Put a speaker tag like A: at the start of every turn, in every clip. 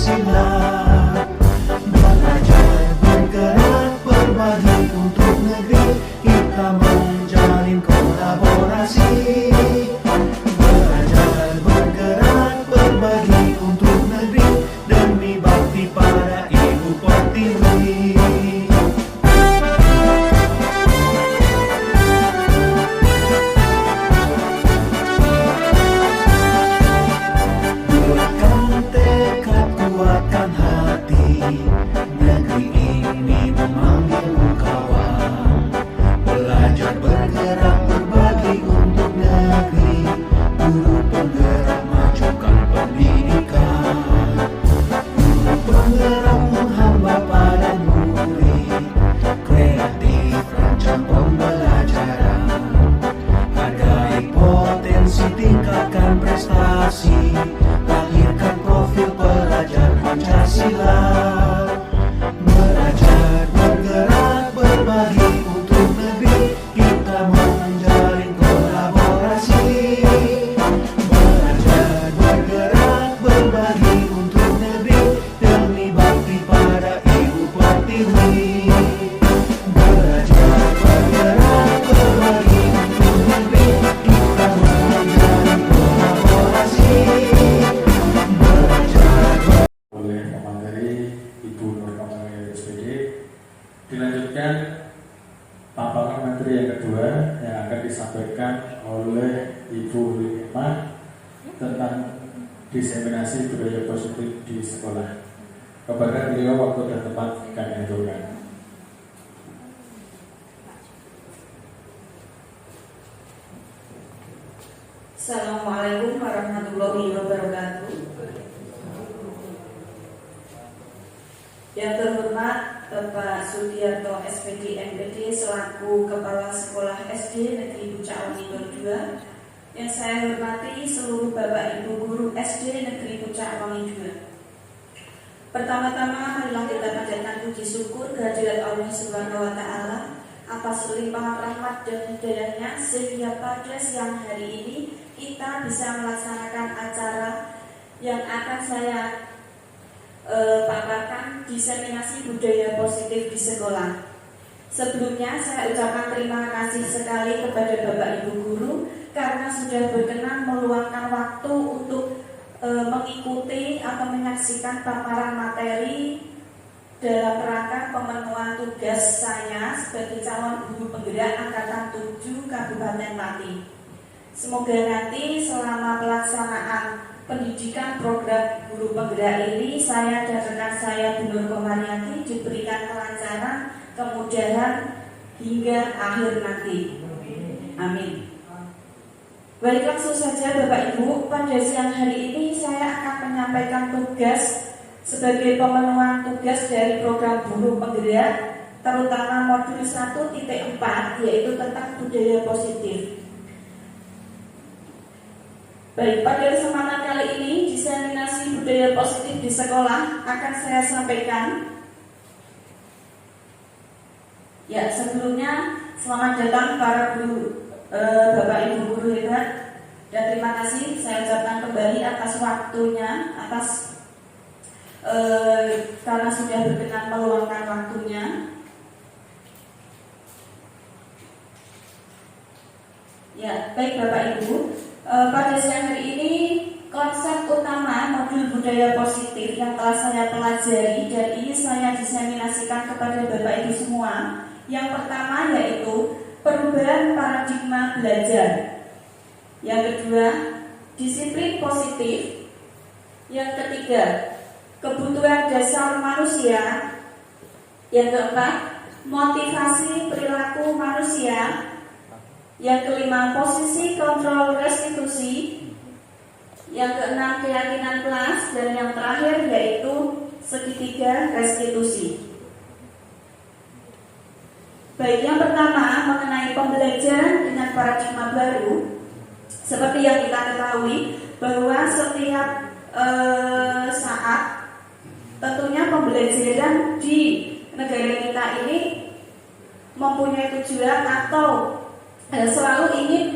A: Pancasila. Belajar bergerak berbagi untuk negeri, kita menjalin kolaborasi. Belajar bergerak berbagi untuk negeri, demi bakti pada Ibu Pertiwi. Buatkan tekad, kuatkan hati, negeri ini memanggilmu kawan. Belajar bergerak berbagi untuk negeri, guru penggerak majukan pendidikan. Guru penggerak menghamba pada murid, kreatif rancang pembelajaran. Hargai potensi, tingkatkan prestasi, lahirkan profil pelajar Pancasila. Belajar bergerak berbagi untuk negeri, kita menjalin kolaborasi. Belajar bergerak berbagi untuk negeri, demi bakti pada Ibu Pertiwi. Belajar bergerak berbagi untuk negeri, kita menjalin kolaborasi.
B: Oleh pemateri Ibu Nur Kamalaya SPD. Dilanjutkan paparan materi yang kedua yang akan disampaikan oleh Ibu Lima tentang diseminasi budaya positif di sekolah. Kepada beliau waktu dan tempat kami aturkan.
C: Assalamualaikum warahmatullahi wabarakatuh. Yang terhormat Bapak Sudiarto SPD MPD selaku Kepala Sekolah SD Negeri Pucak Wangi 2. Yang saya hormati seluruh Bapak Ibu Guru SD Negeri Pucak Wangi 2. Pertama-tama marilah kita panjatkan puji syukur kehadirat Allah Subhanahu wa Ta'ala atas limpahan rahmat dan hidayahnya, sehingga pada siang hari ini kita bisa melaksanakan acara yang akan saya paparkan, diseminasi budaya positif di sekolah. Sebelumnya saya ucapkan terima kasih sekali kepada Bapak Ibu Guru karena sudah berkenan meluangkan waktu untuk mengikuti atau menyaksikan paparan materi dalam rangka pemenuhan tugas saya sebagai calon guru penggerak angkatan 7 Kabupaten Pati. Semoga nanti selama pelaksanaan pendidikan program guru penggerak ini, saya dan rekan saya Bu Nur Komariati diberikan kelancaran, kemudahan hingga akhir nanti. Amin. Baik, langsung saja Bapak Ibu, pada siang hari ini saya akan menyampaikan tugas sebagai pemenuhan tugas dari program guru penggerak, terutama modul 1.4, yaitu tentang budaya positif. Baik, pada kesempatan kali ini diseminasi budaya positif di sekolah akan saya sampaikan. Ya, sebelumnya selamat datang para guru, Bapak Ibu guru hebat, dan terima kasih saya ucapkan kembali atas waktunya, karena sudah berkenan meluangkan waktunya. Ya, baik Bapak Ibu. Pada siang hari ini konsep utama modul budaya positif yang telah saya pelajari dan ini saya diseminasikan kepada Bapak Ibu semua. Yang pertama yaitu perubahan paradigma belajar. Yang kedua, disiplin positif. Yang ketiga, kebutuhan dasar manusia. Yang keempat, motivasi perilaku manusia. Yang kelima, posisi kontrol restitusi. Yang keenam, keyakinan kelas. Dan yang terakhir yaitu segitiga restitusi. Baik, yang pertama mengenai pembelajaran dengan paradigma baru. Seperti yang kita ketahui bahwa setiap saat tentunya pembelajaran di negara kita ini mempunyai tujuan atau selalu ingin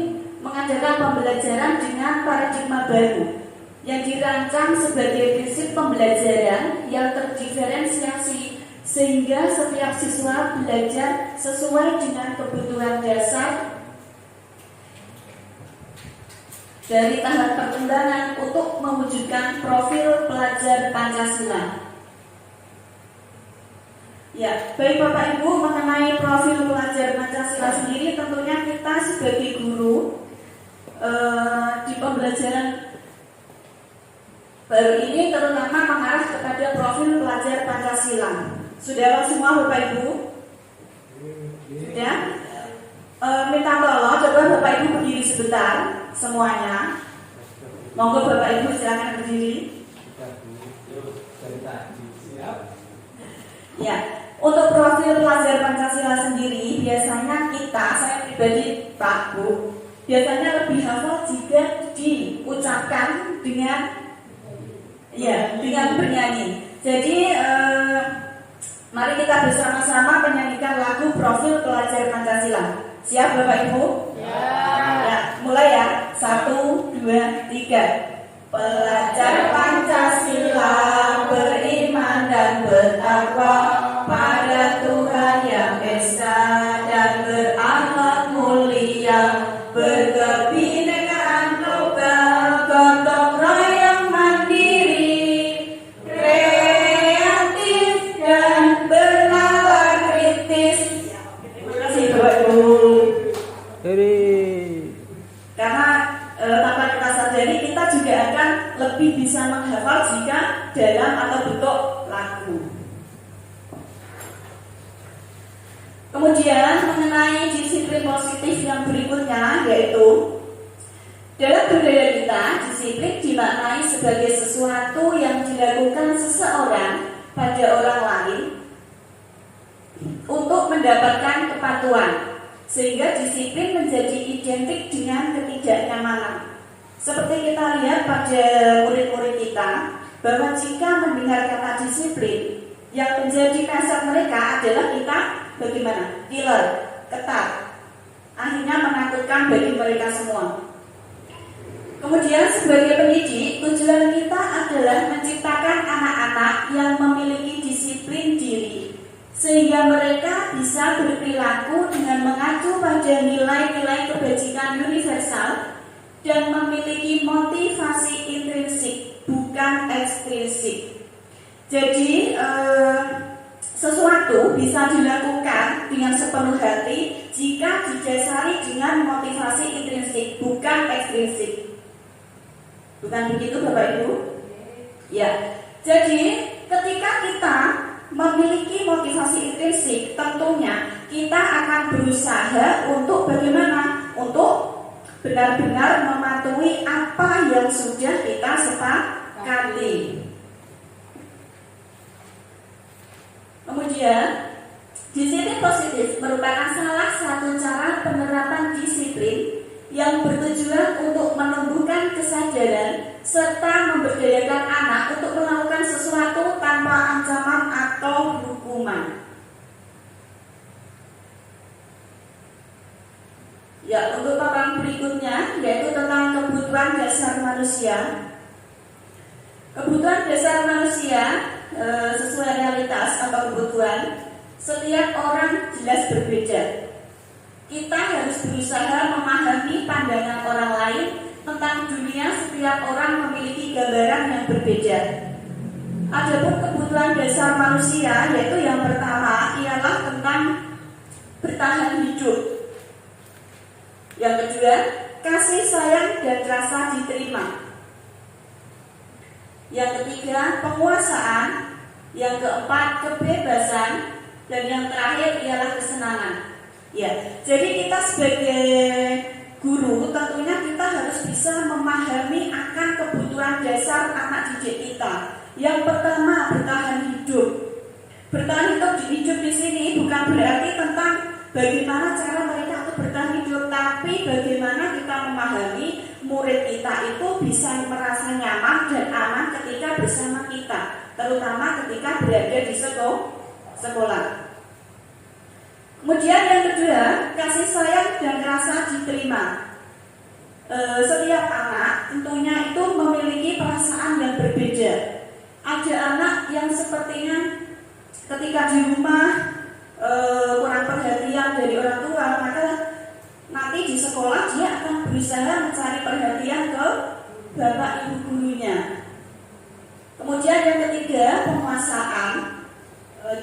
C: mengadakan pembelajaran dengan paradigma baru. yang dirancang sebagai prinsip pembelajaran yang terdiferensiasi sehingga setiap siswa belajar sesuai dengan kebutuhan dasar dari tahap perkembangan untuk mewujudkan profil pelajar Pancasila. Ya, baik Bapak Ibu, mengenai profil pelajar Pancasila sendiri tentunya kita sebagai guru di pembelajaran baru ini terutama mengarah kepada profil pelajar Pancasila. Sudah semua Bapak Ibu? Sudah? Minta tolong coba Bapak Ibu berdiri sebentar semuanya. Monggo Bapak Ibu silakan berdiri. Ya, untuk profil pelajar Pancasila sendiri biasanya saya pribadi Pak Bu, biasanya lebih hafal jika diucapkan dengan bernyanyi. Jadi mari kita bersama-sama menyanyikan lagu profil pelajar Pancasila. Siap Bapak Ibu? Ya, mulai ya. 1, 2, 3. Pelajar Pancasila beriman dan bertakwa pada Tuhan yang Esa dan berakhlak mulia, berkebinekaan global, gotong royong mandiri, kreatif dan bernalar kritis. Terima kasih Bapak Ibu. Karena tanpa kita sadari kita juga akan lebih bisa menghafal jika dalam atau bentuk lagu. Kemudian mengenai disiplin positif yang berikutnya, yaitu dalam budaya kita, disiplin dimaknai sebagai sesuatu yang dilakukan seseorang pada orang lain untuk mendapatkan kepatuhan, sehingga disiplin menjadi identik dengan ketidaknyamanan. Seperti kita lihat pada murid-murid kita, bahwa jika mendengar kata disiplin, yang menjadi kasar mereka adalah kita bagaimana? Killer, ketat, akhirnya menakutkan bagi mereka semua. Kemudian sebagai pendidik, tujuan kita adalah menciptakan anak-anak yang memiliki disiplin diri, sehingga mereka bisa berperilaku dengan mengacu pada nilai-nilai kebajikan universal dan memiliki motivasi intrinsik, bukan ekstrinsik. Jadi sesuatu bisa dilakukan dengan sepenuh hati jika didasari dengan motivasi intrinsik, bukan ekstrinsik. Bukan begitu Bapak Ibu? Ya. Jadi ketika kita memiliki motivasi intrinsik, tentunya kita akan berusaha untuk bagaimana? Untuk benar-benar mematuhi apa yang sudah kita sepakati. Kemudian, disiplin positif merupakan salah satu cara penerapan disiplin yang bertujuan untuk menumbuhkan kesadaran serta memberdayakan anak untuk melakukan sesuatu tanpa ancaman atau hukuman. Ya, untuk paparan berikutnya yaitu tentang kebutuhan dasar manusia. Kebutuhan dasar manusia sesuai realitas atau kebutuhan setiap orang jelas berbeda. Kita harus berusaha memahami pandangan orang lain tentang dunia. Setiap orang memiliki gambaran yang berbeda. Adapun kebutuhan dasar manusia yaitu yang pertama ialah tentang bertahan hidup. Yang kedua, kasih sayang dan rasa diterima. Yang ketiga, penguasaan. Yang keempat, kebebasan. Dan yang terakhir ialah kesenangan. Ya, jadi kita sebagai guru tentunya kita harus bisa memahami akan kebutuhan dasar anak didik kita. Yang pertama, bertahan hidup. Bertahan hidup di sini bukan berarti tentang bagaimana cara mereka untuk bertahan hidup, tapi bagaimana kita memahami murid kita itu bisa merasa nyaman dan aman ketika bersama kita, terutama ketika berada di sekolah. Kemudian yang kedua, kasih sayang dan rasa diterima. setiap anak tentunya itu memiliki perasaan yang berbeda. Ada anak yang sepertinya ketika di rumah kurang perhatian dari orang tua, maka nanti di sekolah dia akan berusaha mencari perhatian ke bapak ibu gurunya. Kemudian yang ketiga, penguasaan.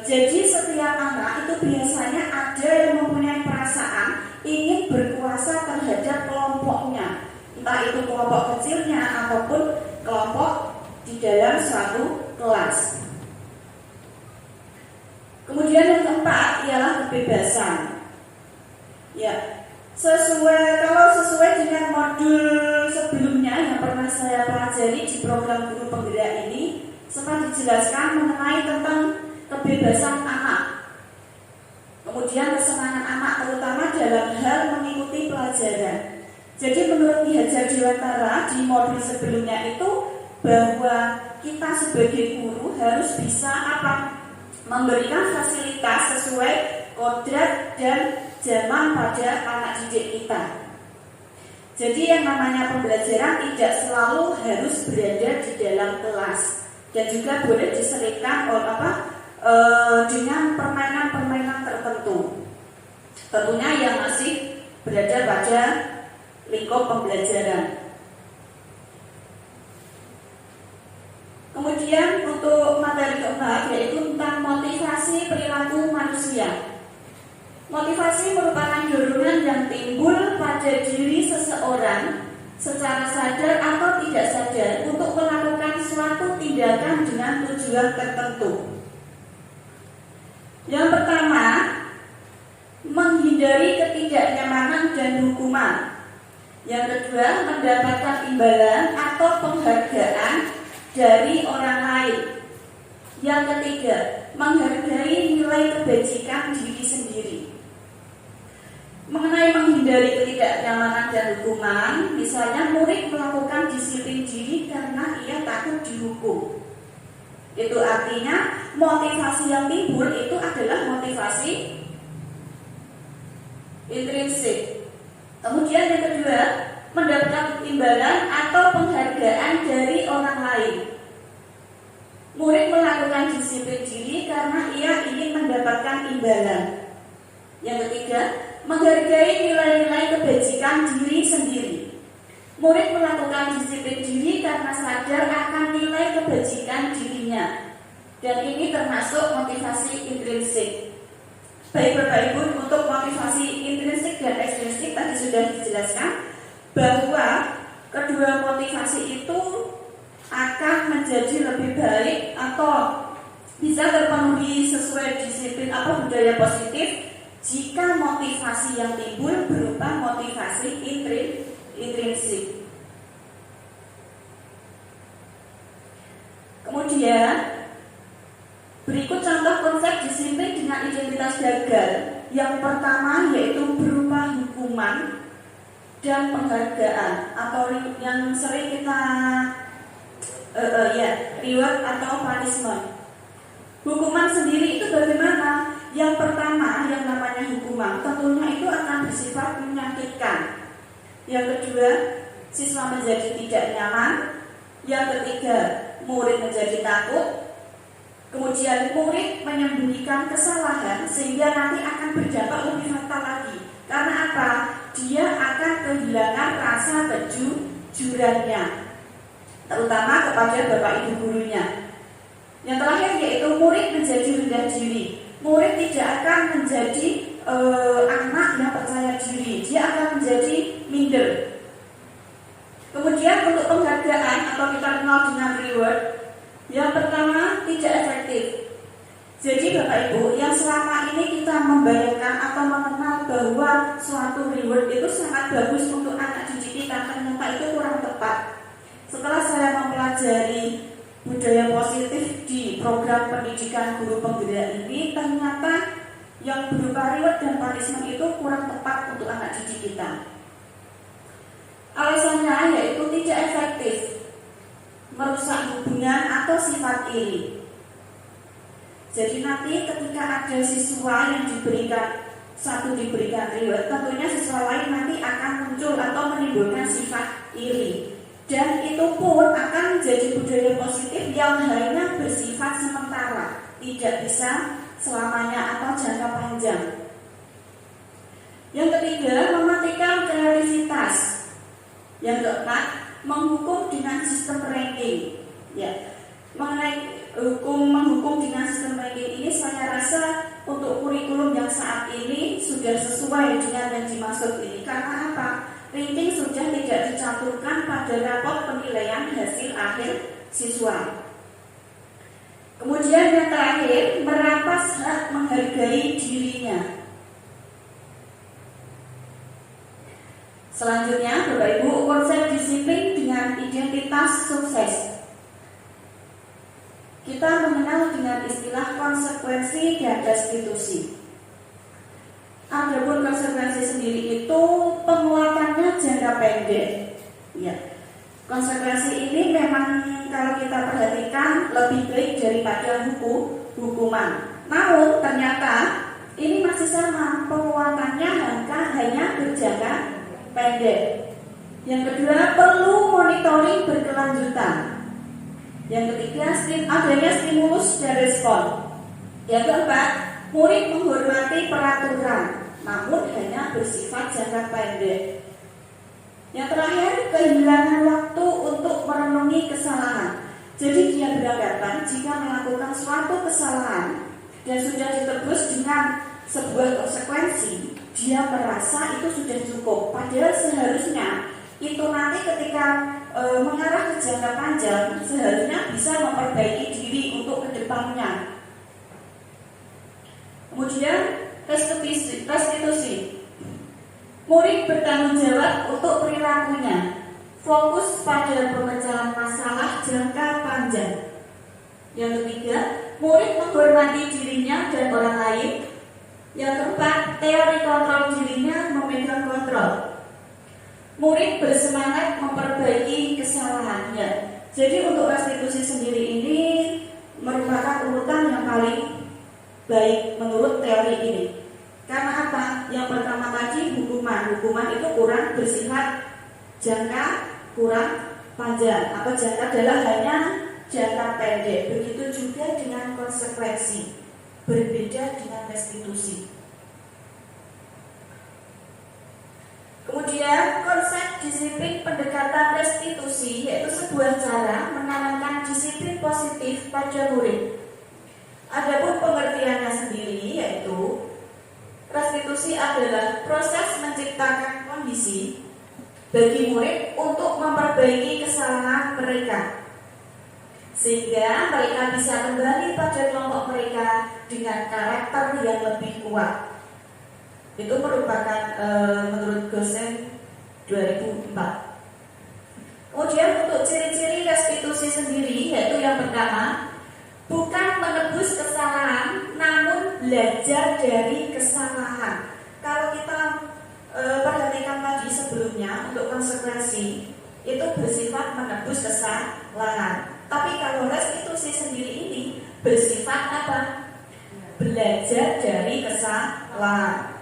C: Jadi setiap anak itu biasanya ada yang mempunyai perasaan ingin berkuasa terhadap kelompoknya, entah itu kelompok kecilnya ataupun kelompok di dalam suatu kelas. Kemudian yang keempat ialah kebebasan. Ya, kalau sesuai dengan modul sebelumnya yang pernah saya pelajari di program guru penggerak ini, sempat dijelaskan mengenai tentang kebebasan anak. Kemudian kesenangan anak terutama dalam hal mengikuti pelajaran. Jadi menurut Ki Hajar Dewantara di modul sebelumnya itu bahwa kita sebagai guru harus bisa memberikan fasilitas sesuai kodrat dan zaman pada anak didik kita. Jadi yang namanya pembelajaran tidak selalu harus berada di dalam kelas dan juga boleh diselipkan dengan permainan-permainan tertentu. Tentunya yang masih berada pada lingkup pembelajaran. Kemudian untuk materi keempat yaitu tentang motivasi perilaku manusia. Motivasi merupakan dorongan yang timbul pada diri seseorang secara sadar atau tidak sadar untuk melakukan suatu tindakan dengan tujuan tertentu. Yang pertama, menghindari ketidaknyamanan dan hukuman. Yang kedua, mendapatkan imbalan atau penghargaan dari orang lain. Yang ketiga, menghargai nilai kebajikan diri sendiri. Mengenai menghindari ketidaknyamanan dan hukuman, misalnya murid melakukan disiplin diri karena ia takut dihukum. Itu artinya motivasi yang timbul itu adalah motivasi intrinsik. Kemudian yang kedua, mendapatkan imbalan atau penghargaan dari orang lain. Murid melakukan disiplin diri karena ia ingin mendapatkan imbalan. Yang ketiga, menghargai nilai-nilai kebajikan diri sendiri. Murid melakukan disiplin diri karena sadar akan nilai kebajikan dirinya. Dan ini termasuk motivasi intrinsik. Baik Bapak Ibu, untuk motivasi intrinsik dan ekstrinsik tadi sudah dijelaskan bahwa kedua motivasi itu akan menjadi lebih baik atau bisa terpenuhi sesuai disiplin atau budaya positif jika motivasi yang timbul berupa motivasi intrinsik. Kemudian berikut contoh konsep disiplin dengan identitas gagal. Yang pertama yaitu berupa hukuman dan penghargaan atau yang sering kita reward atau punishment. Hukuman sendiri itu bagaimana? Yang pertama yang namanya hukuman tentunya itu akan bersifat menyakitkan. Yang kedua, siswa menjadi tidak nyaman. Yang ketiga, murid menjadi takut. Kemudian murid menyembunyikan kesalahan sehingga nanti akan berdampak lebih fatal lagi. Karena apa? Dia akan kehilangan rasa kejujurannya, terutama kepada bapak ibu gurunya. Yang terakhir yaitu murid menjadi rendah diri. Murid tidak akan menjadi anak yang percaya diri. Dia akan menjadi minder. Kemudian untuk penghargaan atau kita kenal dengan reward, yang pertama tidak efektif. Jadi Bapak Ibu, yang selama ini kita membayangkan atau mengenal bahwa suatu reward itu sangat bagus untuk anak didik kita, ternyata itu kurang tepat. Setelah saya mempelajari budaya positif di program pendidikan guru penggerak ini, ternyata yang berupa reward dan punishment itu kurang tepat untuk anak didik kita. Alasannya yaitu tidak efektif, merusak hubungan atau sifat iri. Jadi nanti ketika ada siswa yang diberikan satu diberikan reward, tentunya siswa lain nanti akan muncul atau menimbulkan sifat iri. Dan itu pun akan menjadi budaya positif yang hanya bersifat sementara, tidak bisa selamanya atau jangka panjang. Yang ketiga, mematikan kreativitas. Yang keempat, menghukum dengan sistem ranking. Ya, mengenai menghukum dengan sistem ranking ini saya rasa untuk kurikulum yang saat ini sudah sesuai dengan yang dimaksud ini. Karena apa? Ranking sudah tidak dicampurkan pada rapot penilaian hasil akhir siswa. Kemudian yang terakhir, merampas hak menghargai dirinya. Selanjutnya, Bapak Ibu, konsep disiplin dengan identitas sukses. Kita mengenal dengan istilah konsekuensi dan restitusi. Adapun konsekuensi sendiri itu penguatannya jangka pendek. Ya. Konsekuensi ini memang kalau kita perhatikan lebih baik daripada hukuman. Namun ternyata ini masih sama, penguatannya hanya berjangka pendek. Yang kedua, perlu monitoring berkelanjutan. Yang ketiga, adanya stimulus dan respon. Yang keempat, murid menghormati peraturan, namun hanya bersifat jangka pendek. Yang terakhir, kehilangan waktu untuk merenungi kesalahan. Jadi dia beranggapan jika melakukan suatu kesalahan dan sudah ditebus dengan sebuah konsekuensi, dia merasa itu sudah cukup. Padahal seharusnya itu nanti ketika mengarah ke jangka panjang, seharusnya bisa memperbaiki diri untuk kedepannya. Kemudian restitusi. Murid bertanggung jawab untuk perilakunya, fokus pada pemecahan masalah jangka panjang. Yang ketiga, murid menghormati dirinya dan orang lain. Yang keempat, teori kontrol dirinya memegang kontrol. Murid bersemangat memperbaiki kesalahannya. Jadi untuk restitusi sendiri ini merupakan urutan yang paling baik menurut teori ini. Karena apa? Yang pertama tadi hukuman itu kurang bersifat jangka kurang panjang, atau jangka adalah hanya jangka pendek. Begitu juga dengan konsekuensi, berbeda dengan restitusi. Kemudian konsep disiplin pendekatan restitusi yaitu sebuah cara menanamkan disiplin positif pada murid. Adapun pengertiannya sendiri yaitu restitusi adalah proses menciptakan kondisi bagi murid untuk memperbaiki kesalahan mereka, sehingga mereka bisa kembali pada kelompok mereka dengan karakter yang lebih kuat. Itu merupakan menurut Gosen 2004. Kemudian untuk ciri-ciri restitusi sendiri yaitu yang pertama, bukan menebus kesalahan, namun belajar dari kesalahan. Kalau kita perhatikan tadi sebelumnya untuk konsekuensi itu bersifat menebus kesalahan. Tapi kalau restitusi sendiri ini bersifat apa? Belajar dari kesalahan.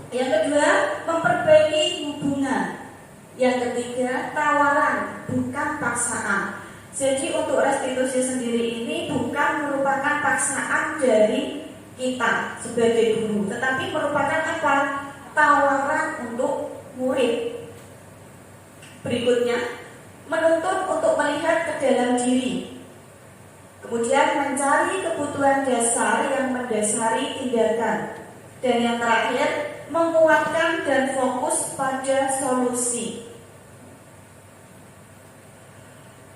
C: Yang kedua, memperbaiki hubungan. Yang ketiga, tawaran, bukan paksaan. Jadi untuk restitusi sendiri ini bukan merupakan paksaan dari kita sebagai guru, tetapi merupakan apa? Tawaran untuk murid. Berikutnya, menuntut untuk melihat ke dalam diri. Kemudian mencari kebutuhan dasar yang mendasari tindakan. Dan yang terakhir, menguatkan dan fokus pada solusi.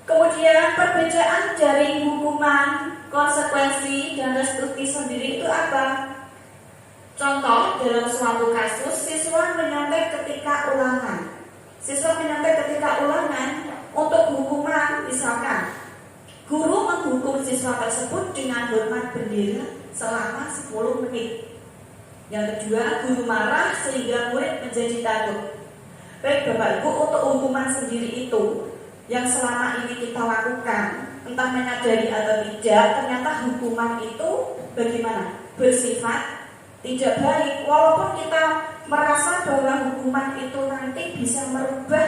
C: Kemudian perbedaan dari hukuman, konsekuensi, dan restitusi sendiri itu apa? Contoh, dalam suatu kasus siswa menyontek ketika ulangan. Untuk hukuman misalkan guru menghukum siswa tersebut dengan hormat bendera selama 10 menit. Yang kedua, guru marah sehingga murid menjadi takut. Baik Bapak Ibu, untuk hukuman sendiri itu yang selama ini kita lakukan, entah menyadari atau tidak, ternyata hukuman itu bagaimana? Bersifat tidak baik, walaupun kita merasa bahwa hukuman itu nanti bisa merubah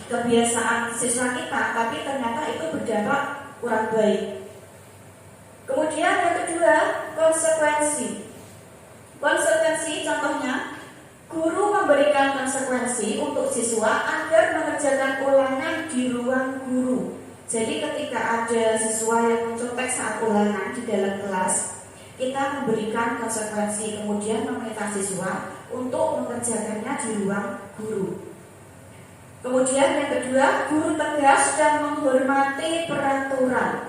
C: kebiasaan siswa kita, tapi ternyata itu berdampak kurang baik. Kemudian yang kedua, konsekuensi. Konsekuensi contohnya, guru memberikan konsekuensi untuk siswa agar mengerjakan ulangan di ruang guru. Jadi ketika ada siswa yang mencontek saat ulangan di dalam kelas, kita memberikan konsekuensi, kemudian meminta siswa untuk mengerjakannya di ruang guru. Kemudian yang kedua, guru tegas dan menghormati peraturan.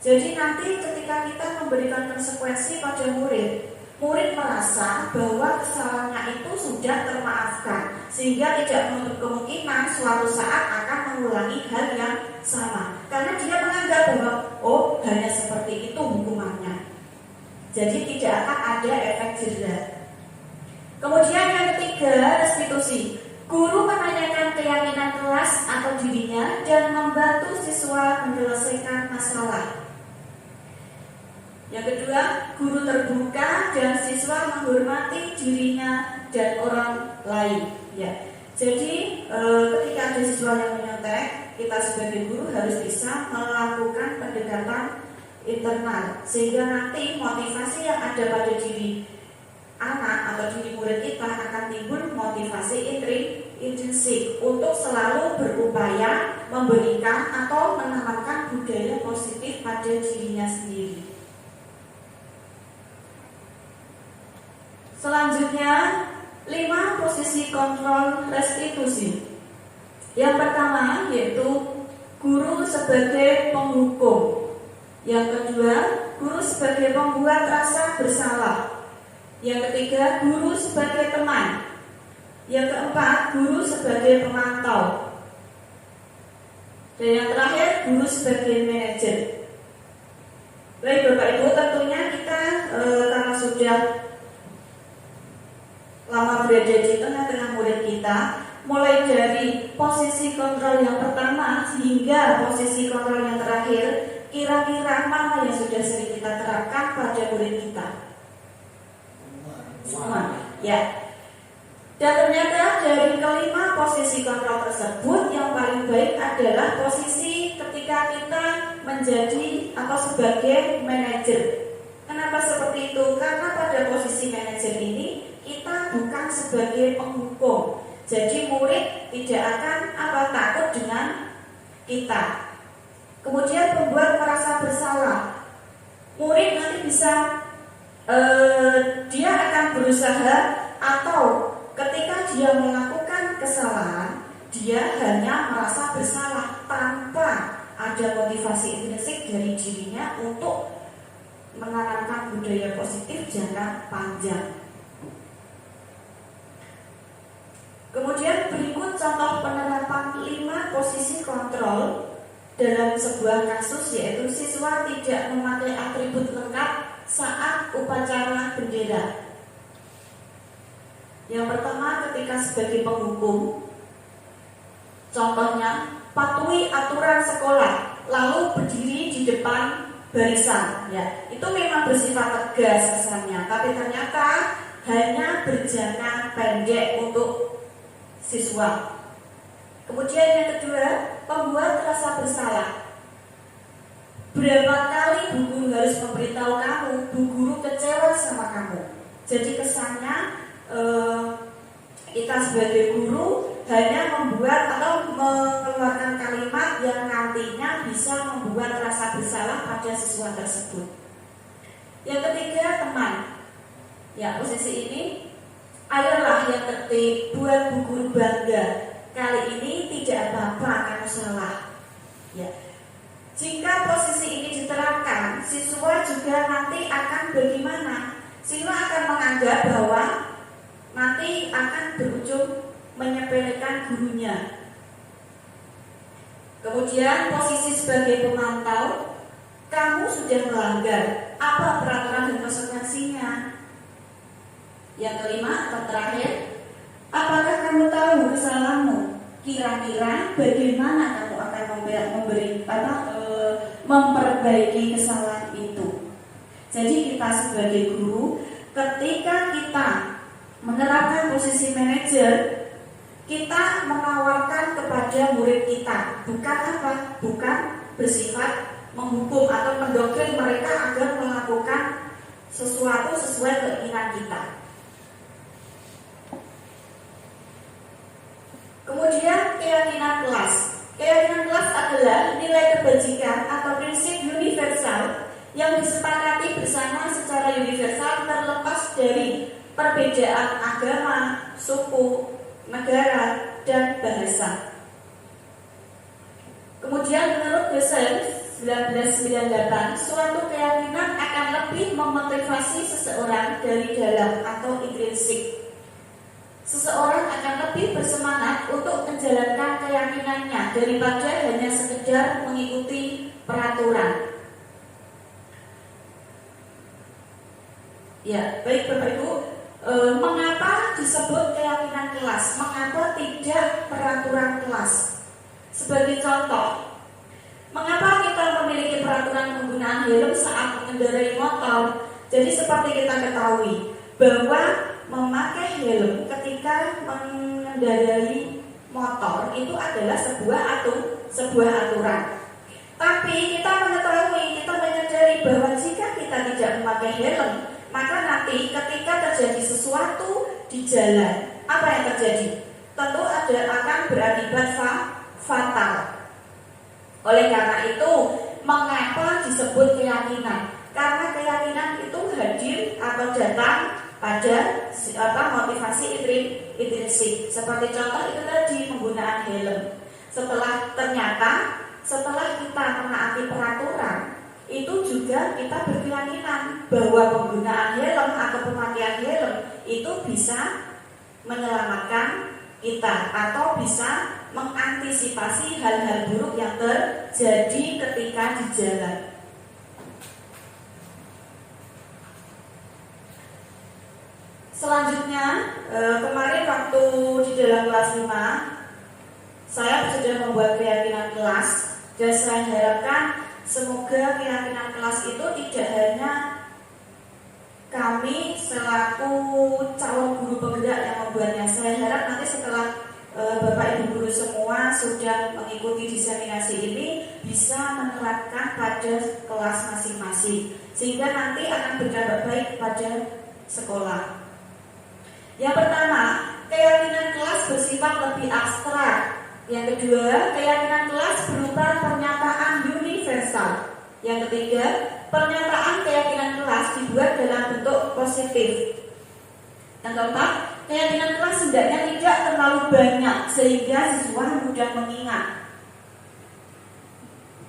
C: Jadi nanti ketika kita memberikan konsekuensi pada murid, murid merasa bahwa kesalahannya itu sudah termaafkan, sehingga tidak menutup kemungkinan suatu saat akan mengulangi hal yang sama, karena dia menganggap bahwa oh hanya seperti itu hukumannya. Jadi tidak akan ada efek jera. Kemudian yang ketiga, restitusi. Guru menanyakan keyakinan kelas atau dirinya dan membantu siswa menyelesaikan masalah. Yang kedua, guru terbuka dan siswa menghormati dirinya dan orang lain. Ya, jadi ketika ada siswa yang menyontek, kita sebagai guru harus bisa melakukan pendekatan internal, sehingga nanti motivasi yang ada pada diri anak atau diri murid kita akan timbul motivasi intrinsik untuk selalu berupaya memberikan atau menanamkan budaya positif pada dirinya sendiri. Selanjutnya, 5 posisi kontrol restitusi. Yang pertama yaitu guru sebagai penghukum. Yang kedua, guru sebagai pembuat rasa bersalah. Yang ketiga, guru sebagai teman. Yang keempat, guru sebagai pemantau. Dan yang terakhir, guru sebagai manajer. Baik Bapak Ibu, tentunya kita karena sudah lama berada di tengah-tengah murid kita, mulai dari posisi kontrol yang pertama hingga posisi kontrol yang terakhir, kira-kira mana yang sudah sering kita terapkan pada murid kita? Semua, ya. Dan ternyata dari kelima posisi kontrol tersebut, yang paling baik adalah posisi ketika kita menjadi atau sebagai manajer. Kenapa seperti itu? Karena pada posisi manajer ini kita bukan sebagai penghukum. Jadi murid tidak akan takut dengan kita. Kemudian pembuat merasa bersalah. Murid nanti bisa dia akan berusaha, atau ketika dia melakukan kesalahan, dia hanya merasa bersalah tanpa ada motivasi intrinsik dari dirinya untuk menanamkan budaya positif jangka panjang. Kemudian berikut contoh penerapan 5 posisi kontrol dalam sebuah kasus, yaitu siswa tidak memakai atribut lengkap saat upacara bendera. Yang pertama, ketika sebagai penghukum, contohnya patuhi aturan sekolah, lalu berdiri di depan barisan. Ya, itu memang bersifat tegas kesannya, tapi ternyata hanya berjangka pendek untuk siswa. Kemudian yang kedua, pembuat rasa bersalah. Berapa kali bu guru harus memberitahu kamu, bu guru kecewa sama kamu. Jadi kesannya kita sebagai guru hanya membuat atau mengeluarkan kalimat yang nantinya bisa membuat rasa bersalah pada siswa tersebut. Yang ketiga, teman. Ya, posisi ini, ayolah yang tertib, buat bu guru bangga. Kali ini tidak apa-apa kamu salah. Ya. Jika posisi ini diterapkan, siswa juga nanti akan bagaimana? Siswa akan menganggap bahwa nanti akan berujung menyepelekan gurunya. Kemudian posisi sebagai pemantau, kamu sudah melanggar, apa peraturan dan konsekuensinya? Yang kelima atau terakhir, apakah kamu tahu kesalahanmu? Kira-kira bagaimana kamu akan memperbaiki kesalahan itu? Jadi kita sebagai guru, ketika kita menerapkan posisi manajer, kita menawarkan kepada murid kita, bukan apa? Bukan bersifat menghukum atau mendoktrin mereka agar melakukan sesuatu sesuai keinginan kita. Kemudian keyakinan kelas. Keyakinan kelas adalah nilai kebajikan atau prinsip universal yang disepakati bersama secara universal terlepas dari perbedaan agama, suku, negara, dan bahasa. Kemudian menurut Gesell 1998, suatu keyakinan akan lebih memotivasi seseorang dari dalam atau intrinsik. Seseorang akan lebih bersemangat untuk menjalankan keyakinannya daripada hanya sekedar mengikuti peraturan. Ya, baik Bapak Ibu, mengapa disebut keyakinan kelas? Mengapa tidak peraturan kelas? Sebagai contoh, mengapa kita memiliki peraturan penggunaan helm saat mengendarai motor? Jadi seperti kita ketahui bahwa memakai helm ketika mengendarai motor itu adalah sebuah aturan. Tapi kita mengetahui, kita menyadari bahwa jika kita tidak memakai helm, maka nanti ketika terjadi sesuatu di jalan, apa yang terjadi? Tentu akan berakibat fatal. Oleh karena itu, mengapa disebut keyakinan? Karena keyakinan itu hadir atau datang pada motivasi intrinsik. Seperti contoh itu tadi penggunaan helm. Setelah kita menaati peraturan, itu juga kita berkeyakinan bahwa penggunaan helm atau pemakaian helm itu bisa menyelamatkan kita atau bisa mengantisipasi hal-hal buruk yang terjadi ketika di jalan. Selanjutnya, kemarin waktu di dalam kelas 5, saya sudah membuat keyakinan kelas, dan saya harapkan semoga keyakinan kelas itu tidak hanya kami selaku calon guru penggerak yang membuatnya. Saya harap nanti setelah Bapak Ibu guru semua sudah mengikuti diseminasi ini bisa menerapkan pada kelas masing-masing, sehingga nanti akan berdampak baik pada sekolah. Yang pertama, keyakinan kelas bersifat lebih abstrak. Yang kedua, keyakinan kelas berupa pernyataan universal. Yang ketiga, pernyataan keyakinan kelas dibuat dalam bentuk positif. Yang keempat, keyakinan kelas hendaknya tidak terlalu banyak sehingga siswa mudah mengingat.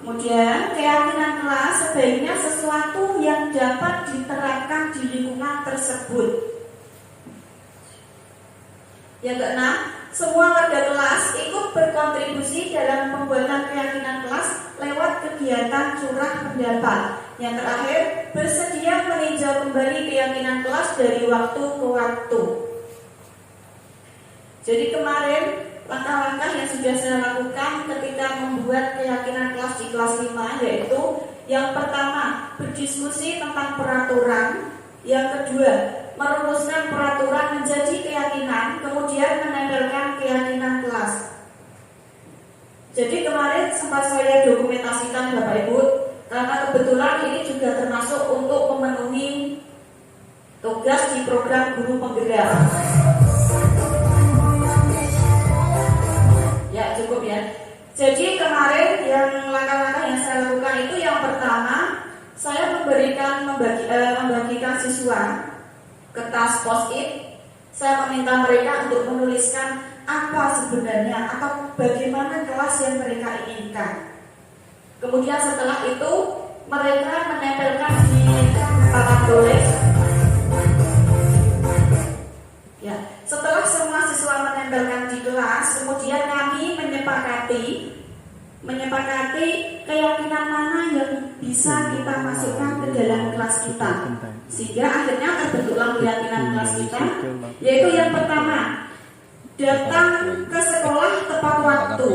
C: Kemudian, keyakinan kelas sebaiknya sesuatu yang dapat diterapkan di lingkungan tersebut. Yang keenam, semua warga kelas ikut berkontribusi dalam pembuatan keyakinan kelas lewat kegiatan curah pendapat. Yang terakhir, bersedia meninjau kembali keyakinan kelas dari waktu ke waktu. Jadi kemarin langkah-langkah yang sudah saya lakukan ketika membuat keyakinan kelas di kelas 5 yaitu yang pertama, berdiskusi tentang peraturan. Yang kedua, merumuskan peraturan menjadi keyakinan, kemudian menempelkan keyakinan kelas. Jadi kemarin sempat saya dokumentasikan Bapak Ibu, karena kebetulan ini juga termasuk untuk memenuhi tugas di program guru penggerak. Ya cukup ya. Jadi kemarin yang langkah-langkah yang saya lakukan itu yang pertama, saya membagikan siswa kertas post-it. Saya meminta mereka untuk menuliskan apa sebenarnya atau bagaimana kelas yang mereka inginkan. Kemudian setelah itu mereka menempelkan di papan tulis. Ya, setelah semua siswa menempelkan di kelas, kemudian kami menyepakati keyakinan mana yang bisa kita masukkan ke dalam kelas kita, sehingga akhirnya terbentuklah keyakinan kelas kita, yaitu yang pertama, datang ke sekolah tepat waktu.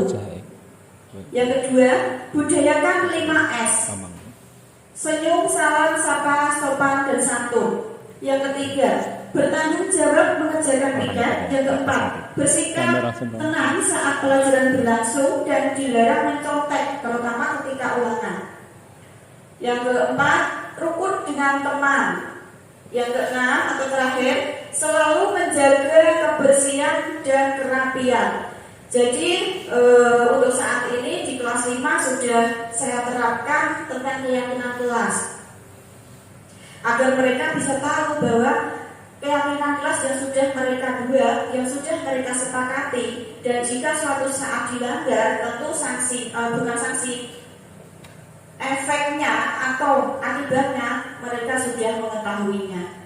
C: Yang kedua, budayakan 5S. senyum, salam, sapa, sopan, dan santun. Yang ketiga, bertanggung jawab mengerjakan piket. Yang keempat, bersikap tenang saat pelajaran berlangsung dan dilarang mencontek, terutama ketika ulangan. Yang keempat, rukun dengan teman. Yang keenam atau terakhir, selalu menjaga kebersihan dan kerapian. Jadi untuk saat ini di kelas 5 sudah saya terapkan tentang keyakinan kelas, agar mereka bisa tahu bahwa keyakinan kelas yang sudah mereka buat, yang sudah mereka sepakati, dan jika suatu saat dilanggar, tentu sanksi, bukan sanksi, efeknya atau akibatnya mereka sudah mengetahuinya.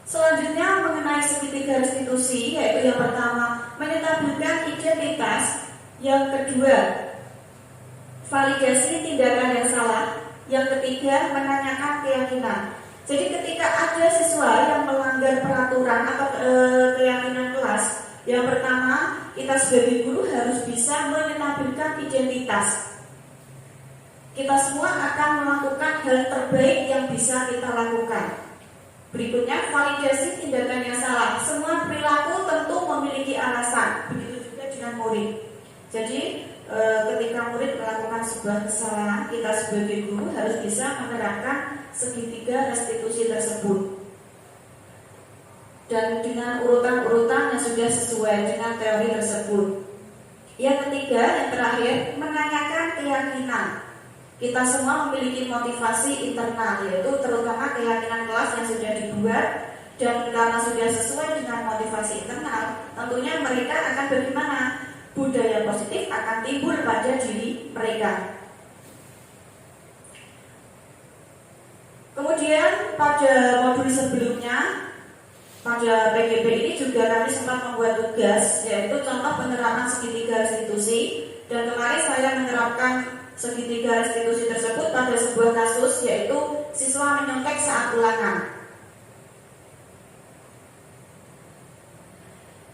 C: Selanjutnya mengenai segitiga restitusi, yaitu yang pertama menetapkan identitas, yang kedua validasi tindakan yang salah, yang ketiga menanyakan keyakinan. Jadi ketika ada siswa yang melanggar peraturan atau keyakinan kelas, yang pertama kita sebagai guru harus bisa menetapkan identitas. Kita semua akan melakukan hal terbaik yang bisa kita lakukan. Berikutnya, validasi tindakan yang salah. Semua perilaku tentu memiliki alasan. Begitu juga dengan murid. Jadi, ketika murid melakukan sebuah kesalahan, kita sebagai guru harus bisa menerapkan segitiga restitusi tersebut. Dan dengan urutan-urutan yang sudah sesuai dengan teori tersebut. Yang ketiga, yang terakhir, menanyakan keyakinan. Kita semua memiliki motivasi internal, yaitu terutama keyakinan kelas yang sudah dibuat, dan karena sudah sesuai dengan motivasi internal, tentunya mereka akan bagaimana? Budaya positif akan timbul pada diri mereka. Kemudian pada modul sebelumnya, pada PGP ini juga kami sempat membuat tugas, yaitu contoh penerapan segitiga restitusi, dan kemarin saya menerapkan segitiga restitusi tersebut pada sebuah kasus, yaitu siswa menyontek saat ulangan.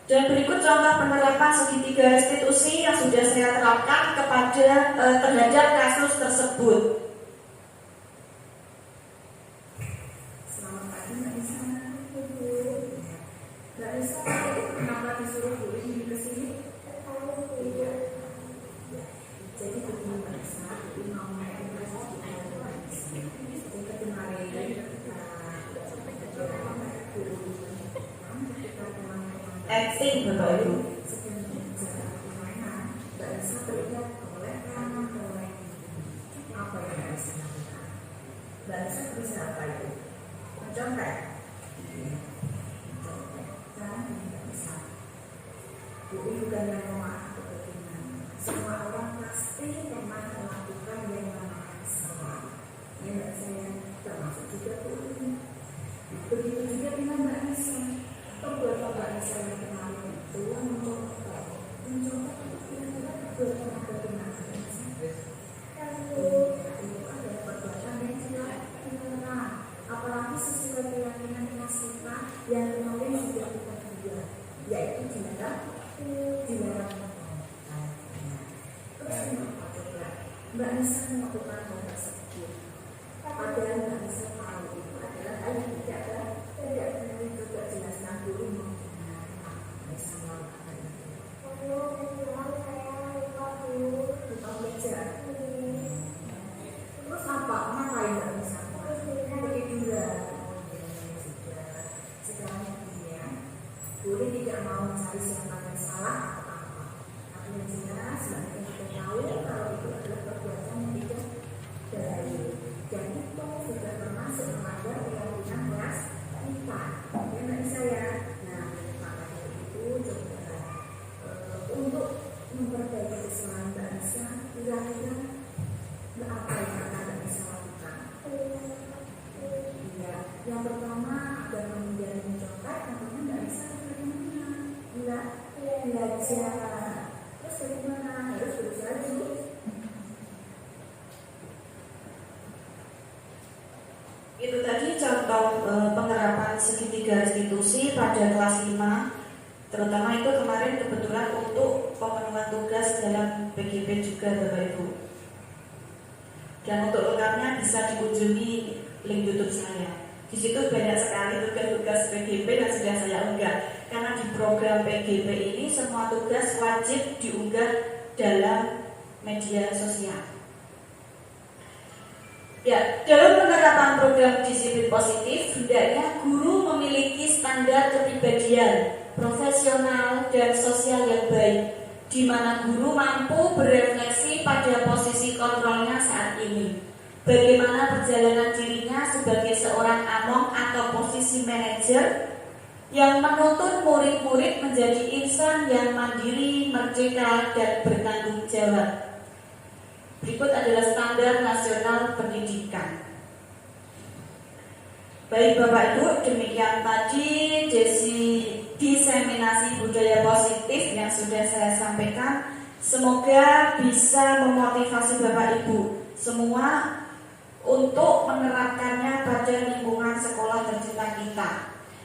C: Dan berikut contoh penerapan segitiga restitusi yang sudah saya terapkan kepada terhadap kasus tersebut.
D: Selamat pagi Mbak Nisa. Mbak Nisa, kenapa disuruh Bu ini ke sini? Iya. Jadi begini Mbak Nisa, Bu mau
C: Acting Bapak Ibu.
D: Mbak Nisa teringat oleh oleh apa yang Mbak Nisa lakukan? Mbak Nisa bisa apa itu? Mencontek. Sekarang ini Mbak Nisa, Bu bukan yang memaaf atau bagaimana. Semua orang pasti pernah melakukan yang namanya kesalahan. Ya Mbak saya termasuk juga Bu. Begitu juga dengan Mbak Nisa. Perbuatan Mbak Nisa yang kemarin itu mencoba kira-kira perbuatan apa dengan Mbak Nisa? Itu ada perbuatan yang tidak dilarang, apalagi sesuai keyakinan kelas kita yang kemarin sudah kita buat, yaitu dilarang. Terus kenapa coba Mbak Nisa melakukan hal tersebut? Padahal Mbak Nisa tahu itu adalah hal yang tidak benar. Coba jelaskan dulu bagaimana Mbak Nisa melakukan itu. Lupa belajar. Terus apa? Ngapain Mbak Nisa? Ketiduran. Sekarang dia boleh tidak mau mencari siapa yang salah atau apa. Tapi yang jelas Mbak Nisa sudah tahu kalau itu adalah perbuatan yang tidak baik. Dan itu sudah termasuk melanggar keyakinan kelas kita. Ya Mbak Nisa ya. Nah, makanya itu coba untuk memperbaiki kesalahan Mbak Nisa, kira-kira apa yang akan Mbak Nisa lakukan? Ya, yang pertama adalah menghindari mencontek. Tentunya Mbak Nisa bagaimana? Belajar. Terus bagaimana? Harus berusaha dulu.
C: Itu tadi contoh penerapan segitiga restitusi pada kelas 5. Terutama itu kemarin kebetulan untuk pemenuhan tugas dalam PGP juga Bapak Ibu. Dan untuk lengkapnya bisa dikunjungi link YouTube saya. Di situ banyak sekali tugas-tugas PGP yang sudah saya unggah. Karena di program PGP ini semua tugas wajib diunggah dalam media sosial. Ya, dalam penerapan program disiplin positif, hendaknya guru memiliki standar kepribadian, profesional dan sosial yang baik, di mana guru mampu berefleksi pada posisi kontrolnya saat ini. Bagaimana perjalanan dirinya sebagai seorang among atau posisi manajer yang menuntut murid-murid menjadi insan yang mandiri, merdeka, dan bertanggung jawab. Berikut adalah standar nasional pendidikan. Baik Bapak Ibu, demikian tadi diseminasi budaya positif yang sudah saya sampaikan. Semoga bisa memotivasi Bapak Ibu semua untuk menerapkannya pada lingkungan sekolah tercinta kita.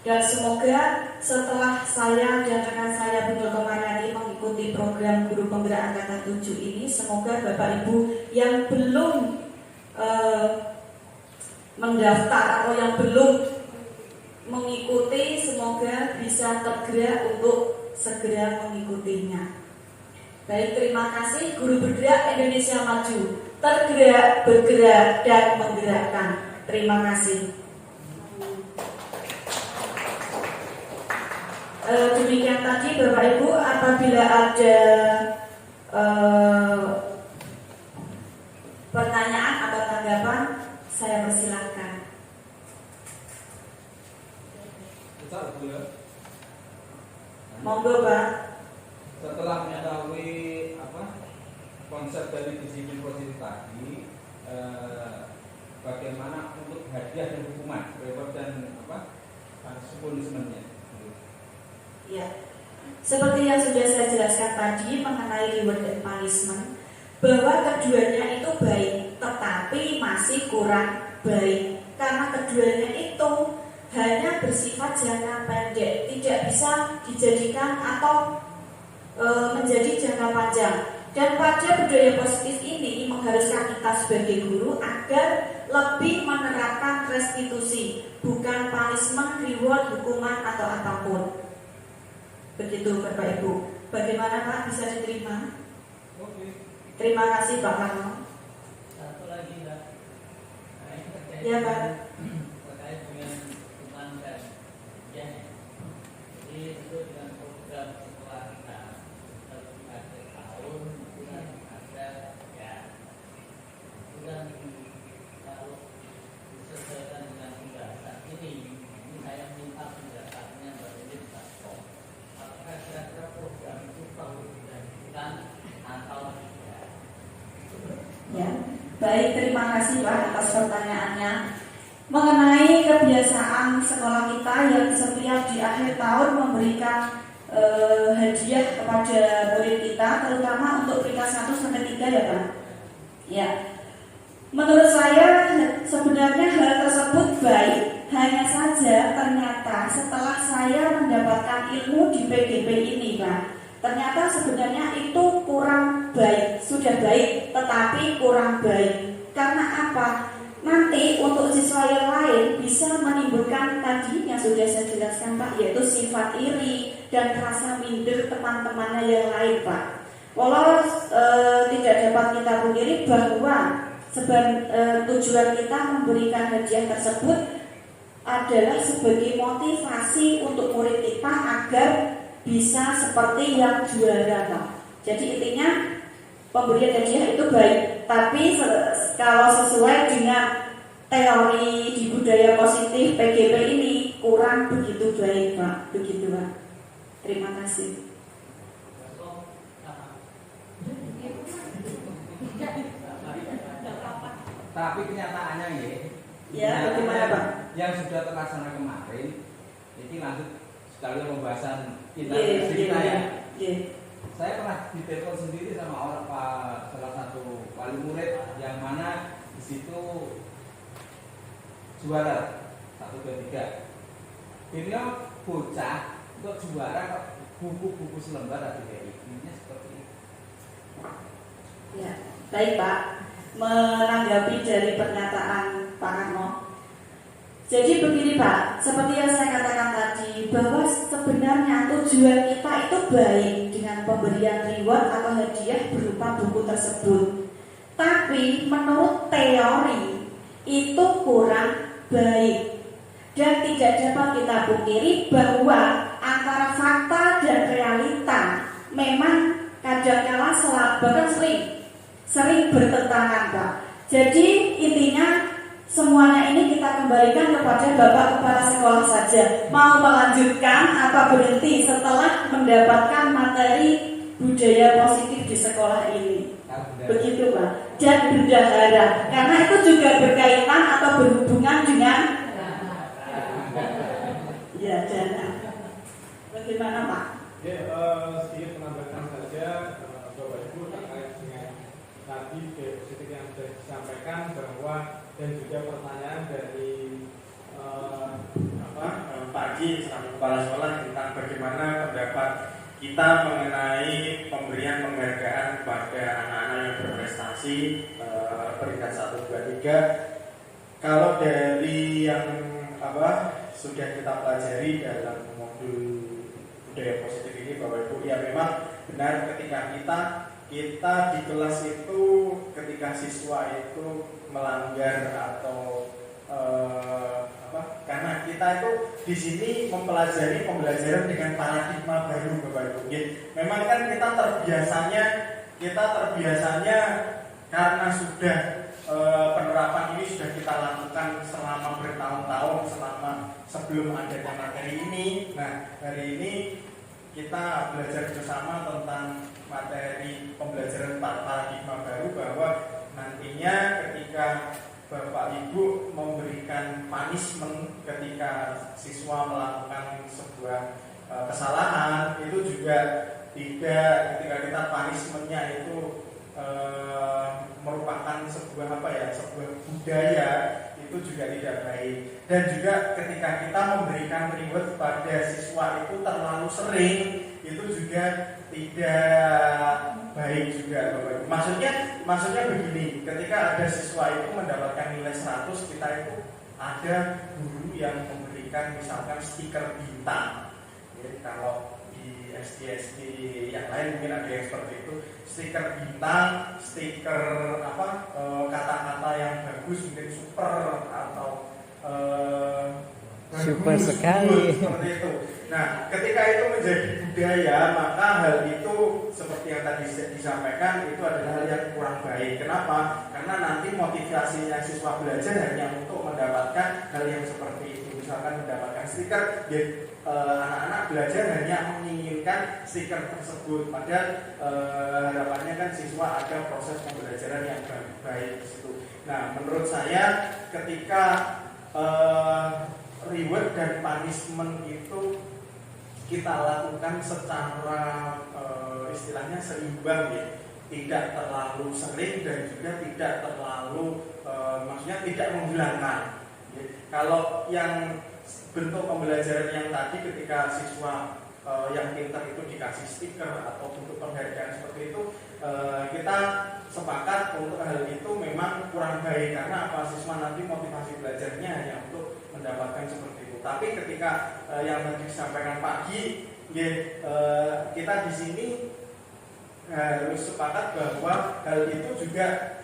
C: Dan semoga setelah saya dan rekan saya Bunda Komarani mengikuti program Guru Penggerak Angkatan 7 ini, semoga Bapak Ibu yang belum mendaftar atau yang belum mengikuti, semoga bisa tergerak untuk segera mengikutinya. Baik, terima kasih. Guru Bergerak Indonesia Maju, tergerak, bergerak, dan menggerakkan. Terima kasih. Demikian tadi Bapak Ibu, apabila ada pertanyaan atau tanggapan, saya persilahkan. Monggo Pak.
E: Setelah mengetahui konsep dari disiplin positif tadi, bagaimana untuk hadiah dan hukuman, reward dan punishment-nya?
C: Ya, seperti yang sudah saya jelaskan tadi mengenai reward dan punishment, bahwa keduanya itu baik, tetapi masih kurang baik karena keduanya itu hanya bersifat jangka pendek, tidak bisa dijadikan atau menjadi jangka panjang. Dan pada budaya positif ini mengharuskan kita sebagai guru agar lebih menerapkan restitusi, bukan punishment, reward, hukuman atau apapun. Begitu Bapak Ibu. Bagaimana Pak, bisa diterima?
E: Oke.
C: Terima kasih Pak Karno.
F: Satu lagi Mbak. Nah, ini terkait
C: Ya Pak.
F: terkait dengan hukuman dan ya. Jadi itu dengan program sekolah kita lebih akhir tahun bulan ada ya. Bulan kalau disesuaikan dengan pembahasan ini saya minta penjelasannya dari Pak. Apakah kira-kira program itu perlu dilanjutkan atau tidak?
C: Ya, baik, terima kasih Pak atas pertanyaannya. Mengenai kebiasaan sekolah kita yang setiap di akhir tahun memberikan hadiah kepada murid kita, terutama untuk peringkat 1 sampai 3 ya Pak. Ya, menurut saya sebenarnya hal tersebut baik. Hanya saja ternyata setelah saya mendapatkan ilmu di PGP ini Pak, ternyata sebenarnya itu kurang baik. Sudah baik tetapi kurang baik. Karena apa? Nanti untuk siswa yang lain bisa menimbulkan tadi yang sudah saya jelaskan Pak, yaitu sifat iri dan rasa minder teman-temannya yang lain Pak. Walau tidak dapat kita pungkiri bahwa tujuan kita memberikan hadiah tersebut adalah sebagai motivasi untuk murid kita agar bisa seperti yang juara Pak. Jadi intinya pemberian hadiah itu baik, tapi kalau sesuai dengan teori di budaya positif PGP ini kurang begitu baik Pak. Begitu Pak. Terima kasih.
E: Tapi kenyataannya
C: Ya, bagaimana Pak?
E: Yang sudah terlaksana kemarin, ini lanjut sekali pembahasan kita ya. Saya pernah ditelepon sendiri sama salah satu wali murid yang mana di situ juara 1, 2, 3. Beliau bocah untuk juara buku-buku selembar ADHI. Ini seperti itu.
C: Ya, baik Pak. menanggapi dari pernyataan Pak Karno. Jadi begini Pak, seperti yang saya katakan tadi, bahwa sebenarnya tujuan kita itu baik dengan pemberian reward atau hadiah berupa buku tersebut. Tapi menurut teori itu kurang baik. Dan tidak dapat kita pungkiri bahwa antara fakta dan realita memang kadang-kala bahkan sering bertentangan Pak. Jadi intinya semuanya ini kita kembalikan kepada Bapak Kepala Sekolah saja. Mau melanjutkan apa berhenti setelah mendapatkan materi budaya positif di sekolah ini. Begitu Pak. Dan bendahara, karena itu juga berkaitan atau berhubungan dengan ya dana. Bagaimana Pak?
G: Sedikit menambahkan saja Bapak Ibu terkait dengan tadi positif yang sudah disampaikan bahwa dan juga pertanyaan dari
B: pagi selaku kepala sekolah tentang bagaimana pendapat kita mengenai pemberian penghargaan kepada anak-anak yang berprestasi peringkat 1, 2, 3. Kalau dari yang sudah kita pelajari dalam modul budaya positif ini Bapak Ibu, ya memang benar ketika kita di kelas itu ketika siswa itu melanggar atau karena kita itu di sini mempelajari pembelajaran dengan paradigma baru Bapak Ibu. Memang kan kita terbiasanya karena sudah penerapan ini sudah kita lakukan selama bertahun-tahun sebelum adanya materi ini. Nah, hari ini kita belajar bersama tentang materi pembelajaran paradigma baru bahwa nantinya ketika Bapak Ibu memberikan punishment ketika siswa melakukan sebuah kesalahan, itu juga tidak ketika kita punishmentnya itu merupakan sebuah sebuah budaya, itu juga tidak baik. Dan juga ketika kita memberikan reward pada siswa itu terlalu sering, itu juga tidak baik juga Bapak Ibu. Maksudnya begini, ketika ada siswa itu mendapatkan nilai 100, kita itu ada guru yang memberikan misalkan stiker bintang. Jadi kalau di SD yang lain mungkin ada yang seperti itu, stiker bintang, stiker kata-kata yang bagus, mungkin super atau
F: super sekali
B: seperti itu. Nah, ketika itu menjadi budaya, maka hal itu seperti yang tadi disampaikan itu adalah hal yang kurang baik. Kenapa? Karena nanti motivasinya siswa belajar hanya untuk mendapatkan hal yang seperti itu. Misalkan mendapatkan stiker, anak-anak belajar hanya menginginkan stiker tersebut. Padahal harapannya kan siswa ada proses pembelajaran yang baik di situ. Nah, menurut saya ketika reward dan punishment itu kita lakukan secara istilahnya seimbang ya, tidak terlalu sering dan juga tidak terlalu maksudnya tidak menghilangkan ya. Kalau yang bentuk pembelajaran yang tadi ketika siswa yang pintar itu dikasih stiker atau bentuk penghargaan seperti itu, kita sepakat untuk hal itu memang kurang baik karena siswa nanti motivasi belajarnya hanya untuk mendapatkan seperti itu. Tapi ketika yang tadi disampaikan pagi, kita di sini harus sepakat bahwa hal itu juga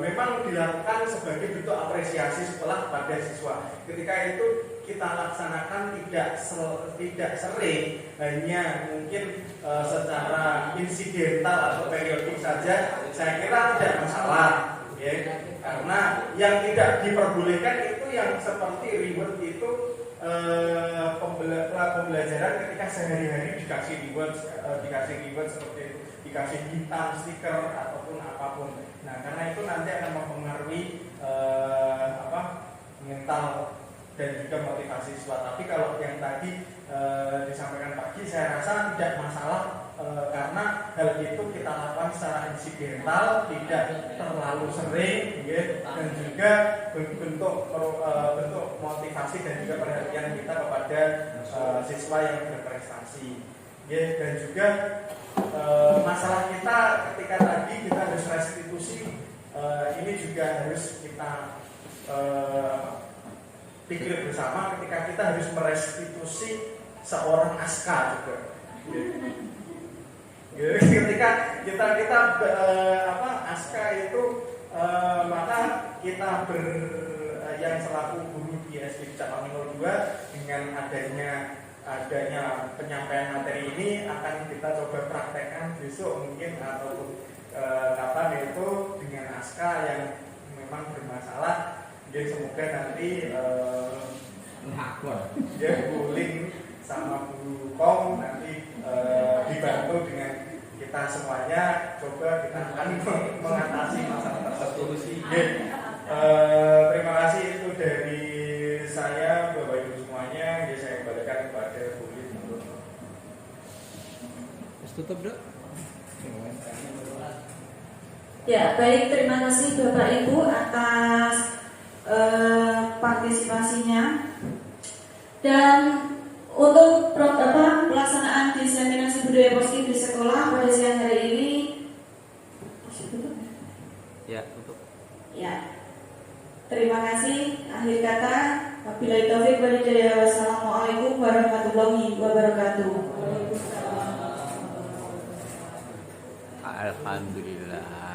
B: memang dilakukan sebagai bentuk apresiasi sekolah pada siswa. Ketika itu kita laksanakan tidak sering, hanya mungkin secara insidental atau periodik saja, saya kira tidak masalah. Karena yang tidak diperbolehkan itu yang seperti reward itu pembelajaran ketika sehari-hari dikasih reward seperti itu, dikasih bintang, stiker ataupun apapun. Nah, karena itu nanti akan mempengaruhi mental dan juga motivasi siswa. Tapi kalau yang tadi disampaikan pagi, saya rasa tidak masalah karena hal itu kita lakukan secara insidental, tidak terlalu sering, dan juga bentuk motivasi dan juga perhatian kita kepada siswa yang berprestasi. Dan juga masalah kita ketika tadi kita harus
H: juga harus kita pikir bersama ketika kita harus merestitusi seorang aska juga. Ketika kita aska itu maka kita yang selaku guru di SD Cabang 02 dengan adanya penyampaian materi ini akan kita coba praktekkan besok mungkin ataupun kapan itu dengan aska yang memang bermasalah. Jadi semoga nanti dia guling sama Bu Kong nanti dibantu dengan kita semuanya, coba kita akan mengatasi masalah tersebut. Terima kasih itu dari saya, Bapak Ibu semuanya. Jadi saya kembalikan kepada Bu Lin.
E: Tutup dok.
C: Ya, baik, terima kasih Bapak Ibu atas partisipasinya. Dan untuk pelaksanaan diseminasi budaya positif di sekolah pada siang hari ini
E: Ya, tutup.
C: ya. Terima kasih. Akhir kata, wabillahi taufiq wal hidayah. Wassalamualaikum warahmatullahi wabarakatuh.
E: Alhamdulillah.